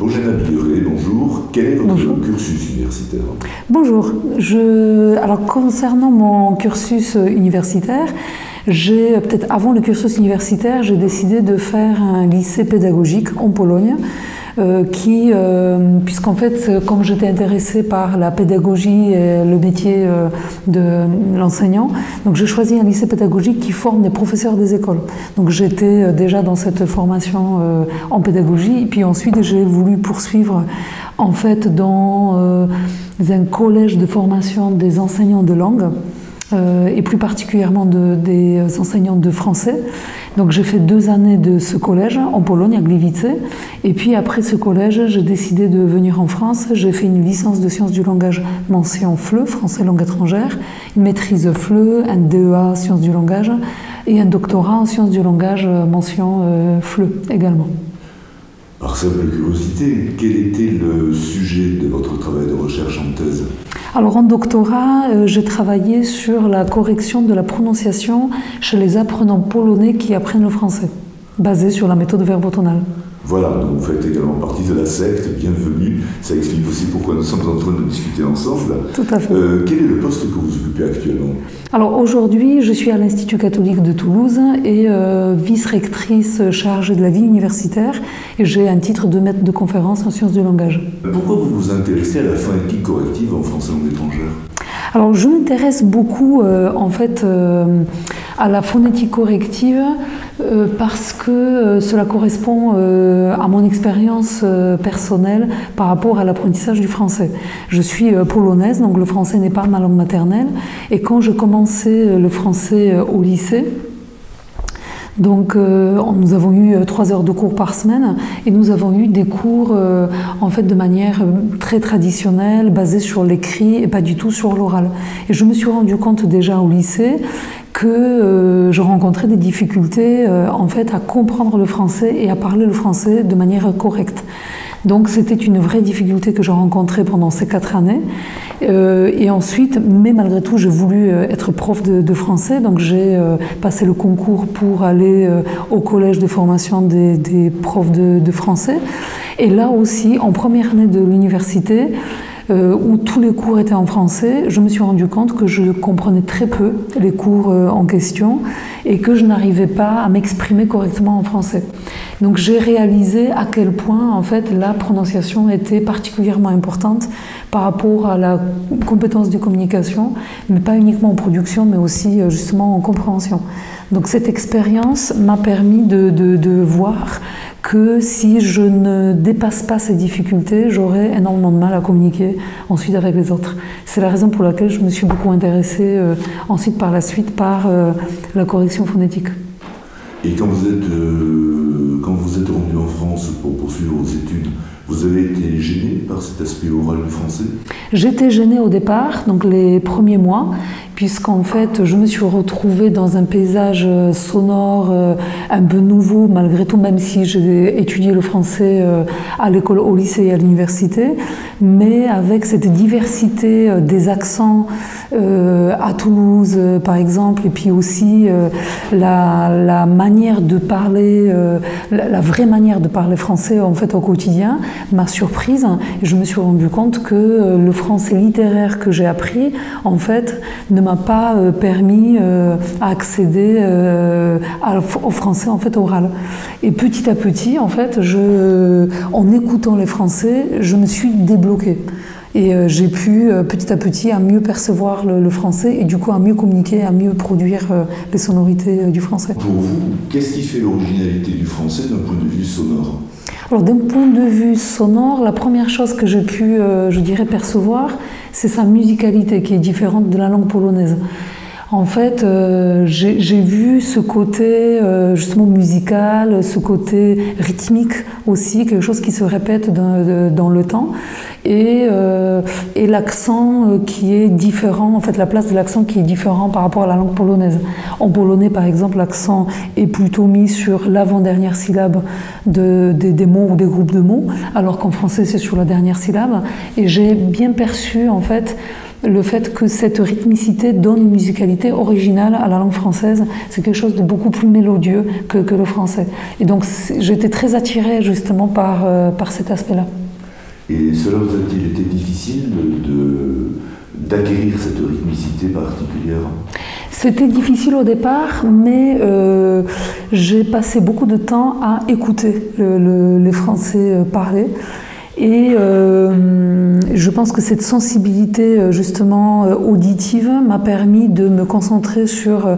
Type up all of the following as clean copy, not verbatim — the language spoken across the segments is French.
Bogena Billeret, bonjour. Quel est votre cursus universitaire? Bonjour. Alors, concernant mon cursus universitaire, peut-être avant le cursus universitaire, j'ai décidé de faire un lycée pédagogique en Pologne. Puisqu'en fait, comme j'étais intéressée par la pédagogie et le métier de l'enseignant, donc j'ai choisi un lycée pédagogique qui forme des professeurs des écoles. Donc j'étais déjà dans cette formation en pédagogie, et puis ensuite j'ai voulu poursuivre en fait dans un collège de formation des enseignants de langue. Et plus particulièrement des enseignants de français. Donc j'ai fait 2 années de ce collège en Pologne, à Gliwice. Et puis après ce collège, j'ai décidé de venir en France. J'ai fait une licence de sciences du langage mention FLE, français langue étrangère, une maîtrise FLE, un DEA sciences du langage et un doctorat en sciences du langage mention FLE également. Par simple curiosité, quel était le sujet de votre travail de recherche en thèse? Alors en doctorat, j'ai travaillé sur la correction de la prononciation chez les apprenants polonais qui apprennent le français, basé sur la méthode verbotonale. Voilà, donc vous faites également partie de la secte, bienvenue. Ça explique aussi pourquoi nous sommes en train de discuter ensemble. Tout à fait. Quel est le poste que vous occupez actuellement? Alors aujourd'hui, je suis à l'Institut catholique de Toulouse et vice-rectrice chargée de la vie universitaire, et j'ai un titre de maître de conférence en sciences du langage. Pourquoi vous vous intéressez à la phonétique corrective en français langue étrangère? Alors je m'intéresse beaucoup en fait à la phonétique corrective parce que cela correspond à mon expérience personnelle par rapport à l'apprentissage du français. Je suis polonaise, donc le français n'est pas ma langue maternelle, et quand je commençais le français au lycée, donc nous avons eu 3 heures de cours par semaine, et nous avons eu des cours en fait de manière très traditionnelle, basée sur l'écrit et pas du tout sur l'oral. Et je me suis rendu compte déjà au lycée que je rencontrais des difficultés en fait à comprendre le français et à parler le français de manière correcte. Donc c'était une vraie difficulté que j'ai rencontrée pendant ces 4 années. Et ensuite, mais malgré tout, j'ai voulu être prof de français, donc j'ai passé le concours pour aller au collège de formation des profs de français. Et là aussi, en première année de l'université, où tous les cours étaient en français, je me suis rendu compte que je comprenais très peu les cours en question et que je n'arrivais pas à m'exprimer correctement en français. Donc j'ai réalisé à quel point en fait la prononciation était particulièrement importante par rapport à la compétence de communication, mais pas uniquement en production, mais aussi justement en compréhension. Donc cette expérience m'a permis de voir que si je ne dépasse pas ces difficultés, j'aurai énormément de mal à communiquer ensuite avec les autres. C'est la raison pour laquelle je me suis beaucoup intéressée ensuite par la suite par la correction phonétique. Et quand vous êtes rendu en France pour poursuivre vos études, vous avez été gêné par cet aspect oral du français? J'étais gênée au départ, donc les premiers mois, puisqu'en fait je me suis retrouvée dans un paysage sonore un peu nouveau malgré tout, même si j'ai étudié le français à l'école, au lycée et à l'université, mais avec cette diversité des accents à Toulouse par exemple, et puis aussi la manière de parler, la vraie manière de parler français en fait au quotidien m'a surprise, et je me suis rendu compte que le français littéraire que j'ai appris en fait ne m'a pas permis à accéder au français en fait oral. Et petit à petit en fait, en écoutant les Français, je me suis débloquée. Et j'ai pu petit à petit à mieux percevoir le français, et du coup à mieux communiquer, à mieux produire les sonorités du français. Pour vous, qu'est-ce qui fait l'originalité du français d'un point de vue sonore? Alors d'un point de vue sonore, la première chose que j'ai pu, je dirais, percevoir, c'est sa musicalité qui est différente de la langue polonaise. En fait, j'ai vu ce côté justement musical, ce côté rythmique aussi, quelque chose qui se répète dans le temps, et l'accent qui est différent, en fait la place de l'accent qui est différent par rapport à la langue polonaise. En polonais par exemple, l'accent est plutôt mis sur l'avant-dernière syllabe des mots ou des groupes de mots, alors qu'en français c'est sur la dernière syllabe, et j'ai bien perçu en fait le fait que cette rythmicité donne une musicalité originale à la langue française. C'est quelque chose de beaucoup plus mélodieux que le français. Et donc j'étais très attirée justement par cet aspect-là. Et cela vous a-t-il été difficile d'acquérir cette rythmicité particulière? C'était difficile au départ, mais j'ai passé beaucoup de temps à écouter les Français parler. Et je pense que cette sensibilité justement auditive m'a permis de me concentrer sur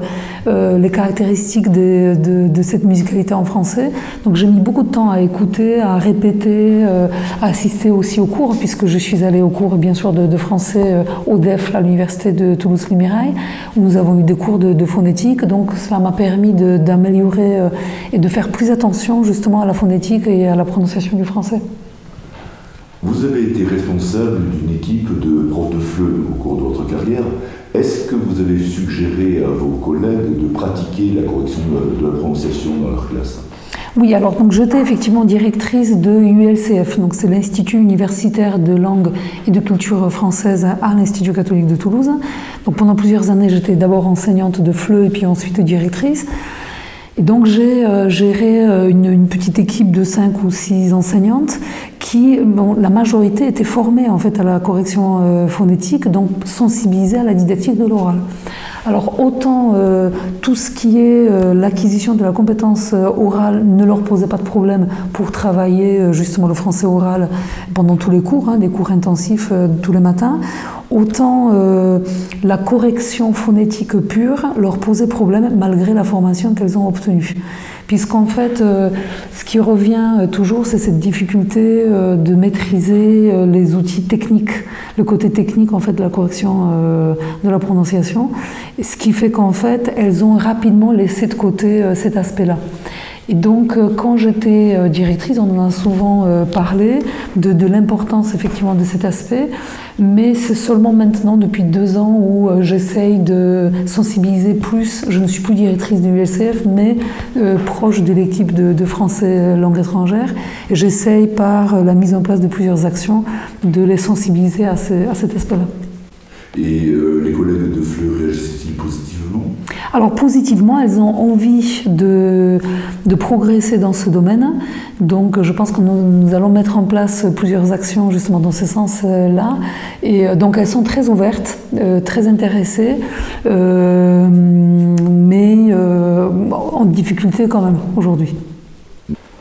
les caractéristiques de cette musicalité en français. Donc j'ai mis beaucoup de temps à écouter, à répéter, à assister aussi aux cours, puisque je suis allée aux cours bien sûr de français au DEF, à l'université de Toulouse-Mirail, où nous avons eu des cours de phonétique. Donc cela m'a permis d'améliorer et de faire plus attention justement à la phonétique et à la prononciation du français. Vous avez été responsable d'une équipe de profs de FLE au cours de votre carrière. Est-ce que vous avez suggéré à vos collègues de pratiquer la correction de la prononciation dans leur classe? Oui, alors donc j'étais effectivement directrice de ULCF, donc c'est l'Institut universitaire de langue et de culture française à l'Institut catholique de Toulouse. Donc pendant plusieurs années, j'étais d'abord enseignante de FLE et puis ensuite directrice. Et donc j'ai géré une petite équipe de 5 ou 6 enseignantes qui, la majorité était formée en fait à la correction phonétique, donc sensibilisée à la didactique de l'oral. Alors autant tout ce qui est l'acquisition de la compétence orale ne leur posait pas de problème pour travailler justement le français oral pendant tous les cours, des cours intensifs tous les matins, autant la correction phonétique pure leur posait problème malgré la formation qu'elles ont obtenue. Puisqu'en fait, ce qui revient toujours, c'est cette difficulté de maîtriser les outils techniques, le côté technique en fait de la correction de la prononciation, ce qui fait qu'en fait, elles ont rapidement laissé de côté cet aspect-là. Et donc, quand j'étais directrice, on en a souvent parlé de l'importance effectivement de cet aspect, mais c'est seulement maintenant, depuis 2 ans, où j'essaye de sensibiliser plus. Je ne suis plus directrice de l'ULCF, mais proche de l'équipe de français langue étrangère. Et j'essaye, par la mise en place de plusieurs actions, de les sensibiliser à cet aspect-là. Et les collègues de FLE réagissent-ils positivement? Alors positivement, elles ont envie de progresser dans ce domaine. Donc je pense que nous allons mettre en place plusieurs actions justement dans ce sens-là. Et donc elles sont très ouvertes, très intéressées, mais en difficulté quand même aujourd'hui.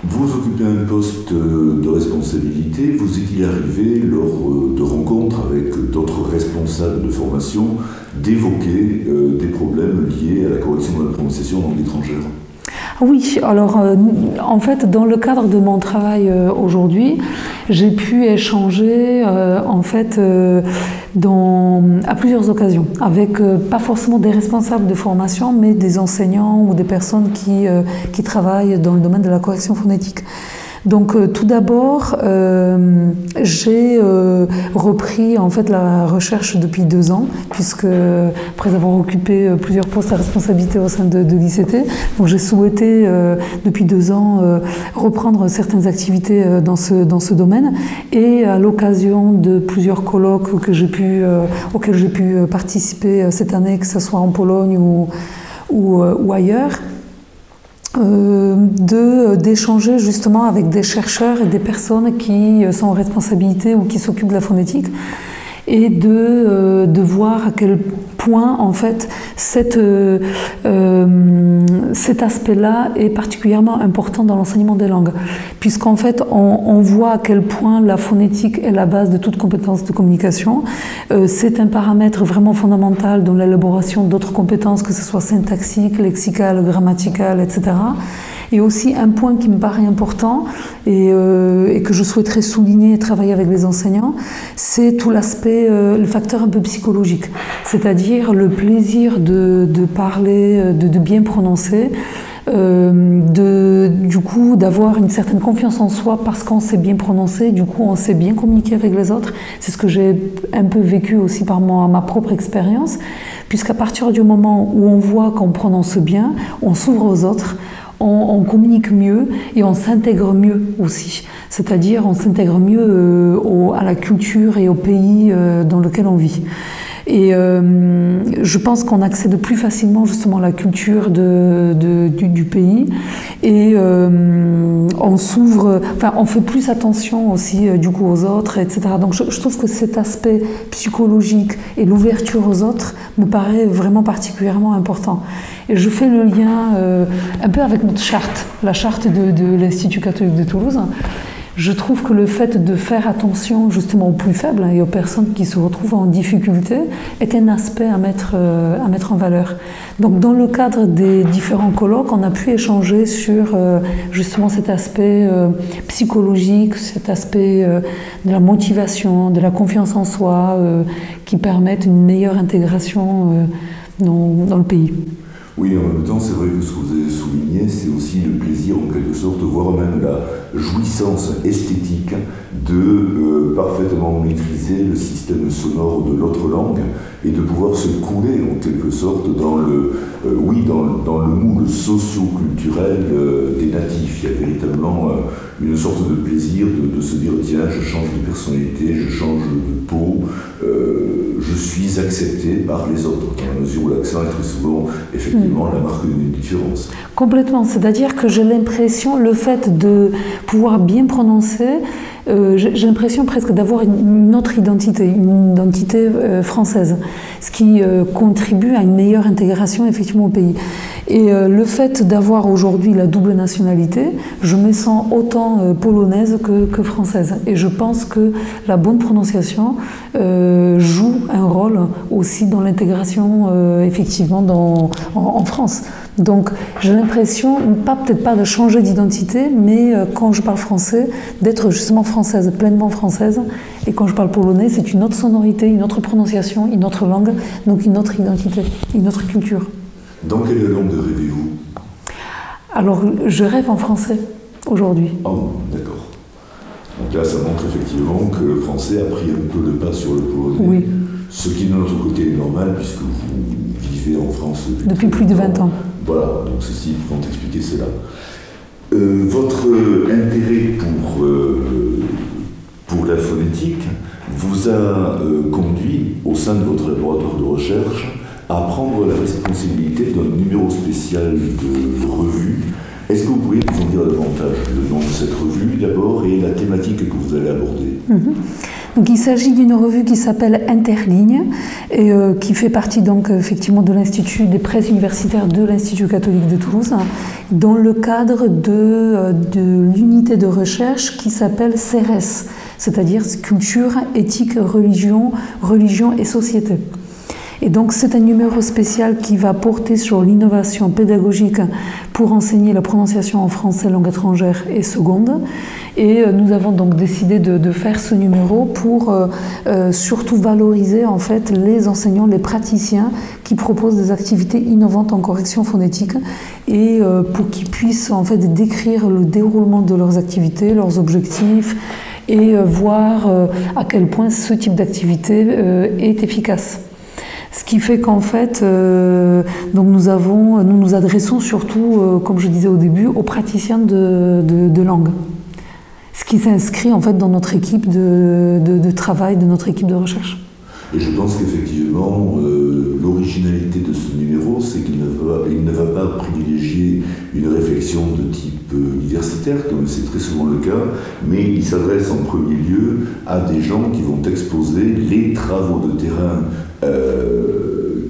Vous occupez un poste de responsabilité. Vous est-il arrivé, lors de rencontres avec d'autres responsables de formation, d'évoquer des problèmes liés à la correction de la prononciation en langue étrangère? Oui, alors en fait, dans le cadre de mon travail aujourd'hui, j'ai pu échanger en fait à plusieurs occasions avec pas forcément des responsables de formation, mais des enseignants ou des personnes qui travaillent dans le domaine de la correction phonétique. Donc tout d'abord, j'ai repris en fait la recherche depuis 2 ans, puisque après avoir occupé plusieurs postes à responsabilité au sein de l'ICT, donc j'ai souhaité depuis 2 ans reprendre certaines activités dans ce domaine. Et à l'occasion de plusieurs colloques auxquels j'ai pu participer cette année, que ce soit en Pologne ou ailleurs, d'échanger justement avec des chercheurs et des personnes qui sont en responsabilité ou qui s'occupent de la phonétique, et de voir à quel point en fait cet aspect-là est particulièrement important dans l'enseignement des langues, puisqu'en fait on voit à quel point la phonétique est la base de toute compétence de communication. C'est un paramètre vraiment fondamental dans l'élaboration d'autres compétences, que ce soit syntaxique, lexicale, grammaticale, etc. Et aussi un point qui me paraît important et que je souhaiterais souligner et travailler avec les enseignants, c'est tout l'aspect, le facteur un peu psychologique, c'est-à-dire le plaisir de parler, de bien prononcer, du coup d'avoir une certaine confiance en soi parce qu'on sait bien prononcer, du coup on sait bien communiquer avec les autres. C'est ce que j'ai un peu vécu aussi par ma propre expérience, puisqu'à partir du moment où on voit qu'on prononce bien, on s'ouvre aux autres, on communique mieux et on s'intègre mieux aussi. C'est-à-dire on s'intègre mieux à la culture et au pays dans lequel on vit. Et je pense qu'on accède plus facilement justement à la culture du pays et on s'ouvre, enfin on fait plus attention aussi du coup aux autres, etc. Donc je trouve que cet aspect psychologique et l'ouverture aux autres me paraît vraiment particulièrement important. Et je fais le lien un peu avec notre charte, la charte de l'Institut catholique de Toulouse. Je trouve que le fait de faire attention justement aux plus faibles et aux personnes qui se retrouvent en difficulté est un aspect à mettre en valeur. Donc dans le cadre des différents colloques, on a pu échanger sur justement cet aspect psychologique, cet aspect de la motivation, de la confiance en soi, qui permettent une meilleure intégration dans le pays. Oui, en même temps, c'est vrai que ce que vous avez souligné, c'est aussi le plaisir, en quelque sorte, voire même la jouissance esthétique de parfaitement maîtriser le système sonore de l'autre langue et de pouvoir se couler, en quelque sorte, dans le moule socio-culturel des natifs. Il y a véritablement une sorte de plaisir de se dire, tiens, je change de personnalité, je change de peau, je suis accepté par les autres, dans la mesure où l'accent est très souvent, effectivement, la marque d'une différence. Complètement, c'est-à-dire que j'ai l'impression, le fait de pouvoir bien prononcer, j'ai l'impression presque d'avoir une autre identité, une identité française, ce qui contribue à une meilleure intégration effectivement au pays. Et le fait d'avoir aujourd'hui la double nationalité, je me sens autant polonaise que française. Et je pense que la bonne prononciation joue un rôle aussi dans l'intégration effectivement en France. Donc j'ai l'impression, peut-être pas de changer d'identité, mais quand je parle français, d'être justement française, pleinement française. Et quand je parle polonais, c'est une autre sonorité, une autre prononciation, une autre langue, donc une autre identité, une autre culture. Dans quelle langue rêvez-vous? Alors je rêve en français aujourd'hui. Oh, d'accord. Donc là, ça montre effectivement que le français a pris un peu le pas sur le polonais. Oui. Ce qui, de notre côté, est normal, puisque vous vivez en France depuis plus de 20 ans. Voilà, donc ceci vont expliquer cela. Votre intérêt pour la phonétique vous a conduit, au sein de votre laboratoire de recherche, à prendre la responsabilité d'un numéro spécial de revue. Est-ce que vous pourriez nous en dire davantage le nom de cette revue d'abord et la thématique que vous allez aborder? Donc, il s'agit d'une revue qui s'appelle Interligne et qui fait partie donc effectivement de l'Institut des presses universitaires de l'Institut catholique de Toulouse, dans le cadre de l'unité de recherche qui s'appelle CERES, c'est-à-dire Culture, Éthique, Religion et Société. Et donc c'est un numéro spécial qui va porter sur l'innovation pédagogique pour enseigner la prononciation en français, langue étrangère et seconde. Et nous avons donc décidé de faire ce numéro pour surtout valoriser en fait les enseignants, les praticiens qui proposent des activités innovantes en correction phonétique et pour qu'ils puissent en fait décrire le déroulement de leurs activités, leurs objectifs et voir à quel point ce type d'activité est efficace. Ce qui fait qu'en fait, donc nous nous adressons surtout, comme je disais au début, aux praticiens de langue. Ce qui s'inscrit en fait dans notre équipe de travail, de notre équipe de recherche. Et je pense qu'effectivement, l'originalité de ce numéro, c'est qu'il ne va pas privilégier une réflexion de type universitaire, comme c'est très souvent le cas, mais il s'adresse en premier lieu à des gens qui vont exposer les travaux de terrain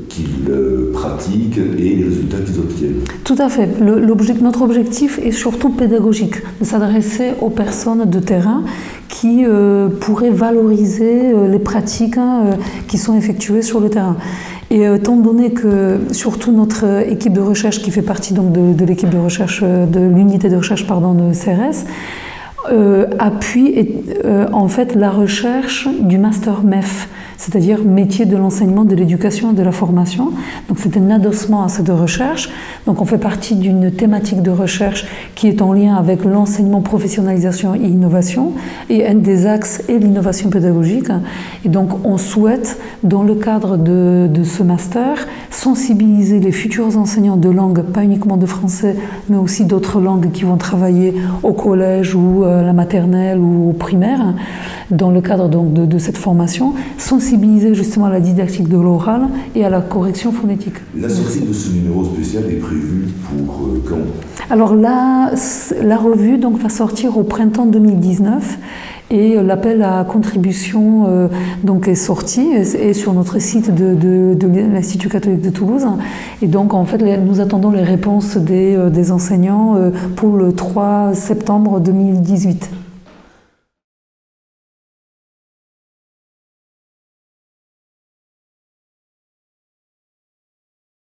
qu'ils pratiquent et les résultats qu'ils obtiennent. Tout à fait. Notre objectif est surtout pédagogique, de s'adresser aux personnes de terrain qui pourraient valoriser les pratiques qui sont effectuées sur le terrain. Et étant donné que surtout notre équipe de recherche qui fait partie donc de l'équipe de recherche, de l'unité de recherche de CERES, appuie en fait la recherche du master MEF, c'est-à-dire métier de l'enseignement, de l'éducation et de la formation. Donc c'est un adossement à cette recherche. Donc on fait partie d'une thématique de recherche qui est en lien avec l'enseignement, professionnalisation et innovation. Et un des axes est l'innovation pédagogique. Et donc on souhaite, dans le cadre de ce master, sensibiliser les futurs enseignants de langue, pas uniquement de français, mais aussi d'autres langues qui vont travailler au collège ou à la maternelle ou au primaire, dans le cadre donc de cette formation, sensibiliser justement à la didactique de l'oral et à la correction phonétique. La sortie de ce numéro spécial est prévue pour quand? Alors là, la revue donc, va sortir au printemps 2019 et l'appel à contribution donc est sorti et sur notre site de l'Institut catholique de Toulouse. Et donc en fait, nous attendons les réponses des enseignants pour le 3 septembre 2018.